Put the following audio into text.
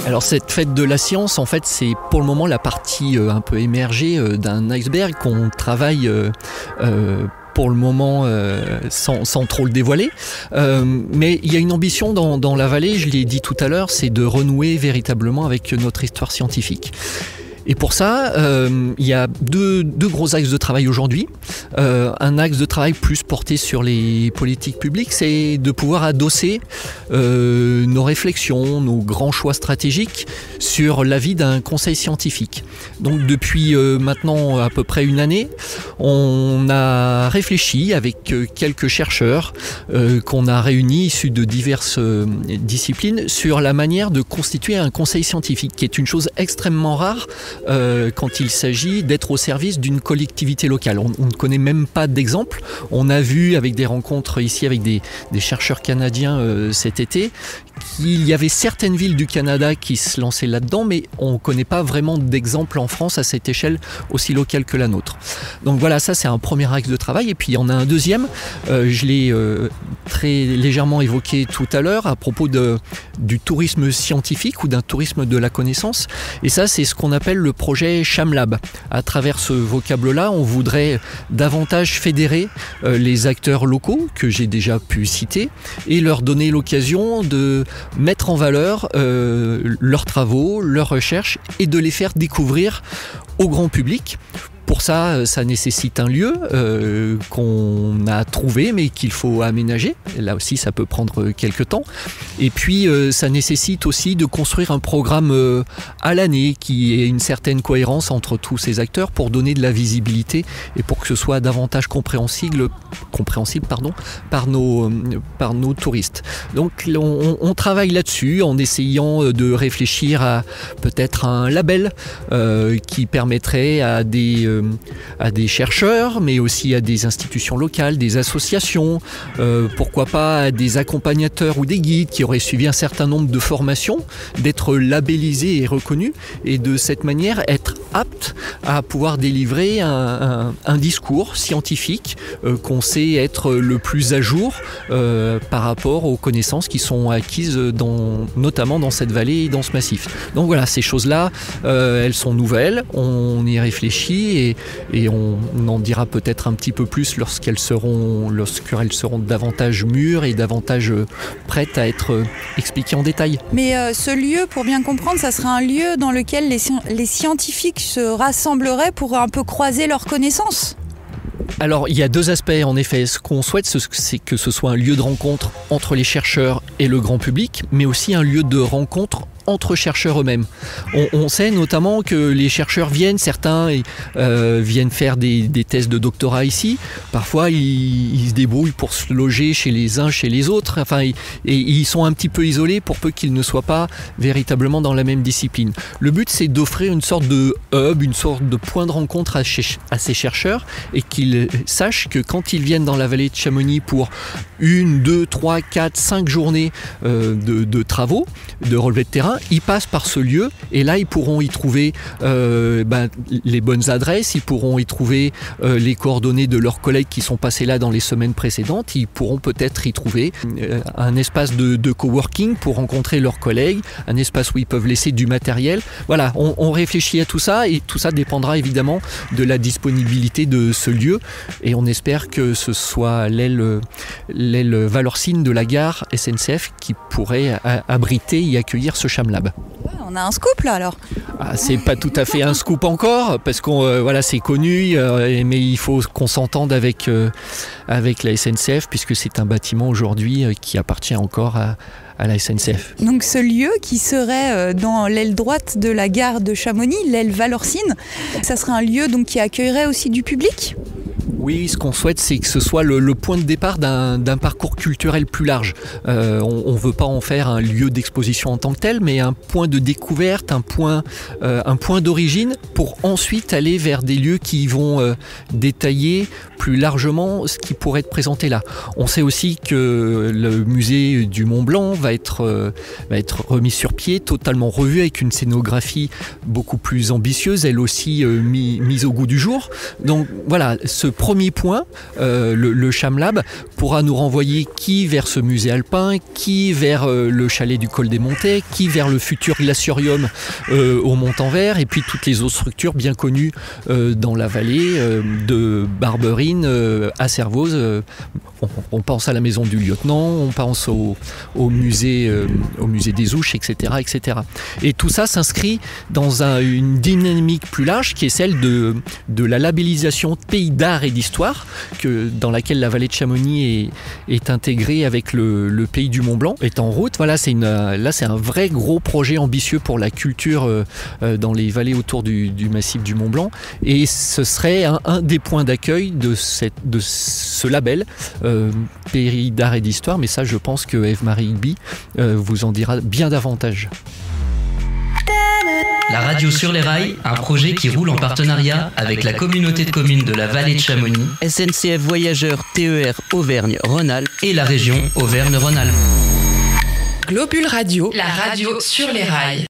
Alors cette fête de la science, en fait, c'est pour le moment la partie un peu émergée d'un iceberg qu'on travaille pour le moment sans trop le dévoiler. Mais il y a une ambition dans la vallée, je l'ai dit tout à l'heure, c'est de renouer véritablement avec notre histoire scientifique. Et pour ça, il y a deux gros axes de travail aujourd'hui. Un axe de travail plus porté sur les politiques publiques, c'est de pouvoir adosser nos réflexions, nos grands choix stratégiques sur l'avis d'un conseil scientifique. Donc depuis maintenant à peu près une année, on a réfléchi avec quelques chercheurs qu'on a réunis issus de diverses disciplines sur la manière de constituer un conseil scientifique, qui est une chose extrêmement rare quand il s'agit d'être au service d'une collectivité locale. On ne connaît même pas d'exemple. On a vu avec des rencontres ici avec des chercheurs canadiens cet été qu'il y avait certaines villes du Canada qui se lançaient là-dedans, mais on ne connaît pas vraiment d'exemple en France à cette échelle aussi locale que la nôtre. Donc voilà, ça c'est un premier axe de travail. Et puis il y en a un deuxième, je l'ai très légèrement évoqué tout à l'heure à propos du tourisme scientifique ou d'un tourisme de la connaissance. Et ça c'est ce qu'on appelle le projet ChamLab. À travers ce vocable-là, on voudrait davantage fédérer les acteurs locaux que j'ai déjà pu citer et leur donner l'occasion de mettre en valeur leurs travaux, leurs recherches et de les faire découvrir au grand public. Pour ça, ça nécessite un lieu qu'on a trouvé mais qu'il faut aménager. Là aussi, ça peut prendre quelques temps. Et puis, ça nécessite aussi de construire un programme à l'année qui ait une certaine cohérence entre tous ces acteurs pour donner de la visibilité et pour que ce soit davantage compréhensible par nos touristes. Donc, on travaille là-dessus en essayant de réfléchir à peut-être un label qui permettrait à des chercheurs, mais aussi à des institutions locales, des associations, pourquoi pas à des accompagnateurs ou des guides qui auraient suivi un certain nombre de formations, d'être labellisés et reconnus, et de cette manière être aptes à pouvoir délivrer un discours scientifique qu'on sait être le plus à jour par rapport aux connaissances qui sont acquises notamment dans cette vallée et dans ce massif. Donc voilà, ces choses-là, elles sont nouvelles, on y réfléchit et on en dira peut-être un petit peu plus lorsqu'elles seront davantage mûres et davantage prêtes à être expliquées en détail. Mais ce lieu, pour bien comprendre, ça sera un lieu dans lequel les scientifiques se rassembleraient pour un peu croiser leurs connaissances? Alors, il y a deux aspects, en effet. Ce qu'on souhaite, c'est que ce soit un lieu de rencontre entre les chercheurs et le grand public, mais aussi un lieu de rencontre entre chercheurs eux-mêmes. On sait notamment que les chercheurs certains viennent faire des thèses de doctorat ici. Parfois, ils se débrouillent pour se loger chez les uns, chez les autres. Enfin, et ils sont un petit peu isolés pour peu qu'ils ne soient pas véritablement dans la même discipline. Le but, c'est d'offrir une sorte de hub, une sorte de point de rencontre à ces chercheurs et qu'ils sachent que quand ils viennent dans la vallée de Chamonix pour 1, 2, 3, 4, 5 journées de travaux, de relevés de terrain, ils passent par ce lieu et là ils pourront y trouver les bonnes adresses, ils pourront y trouver les coordonnées de leurs collègues qui sont passés là dans les semaines précédentes, ils pourront peut-être y trouver un espace de coworking pour rencontrer leurs collègues, un espace où ils peuvent laisser du matériel. Voilà, on réfléchit à tout ça et tout ça dépendra évidemment de la disponibilité de ce lieu et on espère que ce soit l'aile Valorcine de la gare SNCF qui pourrait abriter et accueillir ce ChamLab. Ouais, on a un scoop là alors. C'est pas tout à fait un scoop encore parce qu'on c'est connu, mais il faut qu'on s'entende avec la SNCF puisque c'est un bâtiment aujourd'hui qui appartient encore à la SNCF. Donc ce lieu qui serait dans l'aile droite de la gare de Chamonix, l'aile Valorcine, ça serait un lieu donc qui accueillerait aussi du public ? Oui, ce qu'on souhaite, c'est que ce soit le point de départ d'un parcours culturel plus large. On ne veut pas en faire un lieu d'exposition en tant que tel, mais un point de découverte, un point d'origine, pour ensuite aller vers des lieux qui vont détailler plus largement ce qui pourrait être présenté là. On sait aussi que le musée du Mont Blanc va être remis sur pied, totalement revu, avec une scénographie beaucoup plus ambitieuse, elle aussi mise au goût du jour. Donc voilà, ce premier premier point, le ChamLab, pourra nous renvoyer qui vers ce musée alpin, qui vers le chalet du col des Montets, qui vers le futur glaciarium au Montanvert, et puis toutes les autres structures bien connues dans la vallée, de Barberine à Servoz. On pense à la maison du lieutenant, on pense au musée des Ouches, etc., etc. Et tout ça s'inscrit dans une dynamique plus large qui est celle de la labellisation pays d'art et d'histoire, dans laquelle la vallée de Chamonix est intégrée avec le pays du Mont Blanc, est en route. Voilà, là c'est un vrai gros projet ambitieux pour la culture dans les vallées autour du massif du Mont Blanc, et ce serait un des points d'accueil de ce label pays d'art et d'histoire, mais ça je pense que Ève-Marie Higby vous en dira bien davantage. La radio sur les rails, un projet qui roule en partenariat avec la communauté de communes de la vallée de Chamonix, SNCF Voyageurs TER Auvergne-Rhône-Alpes et la région Auvergne-Rhône-Alpes. Globule Radio, la radio sur les rails.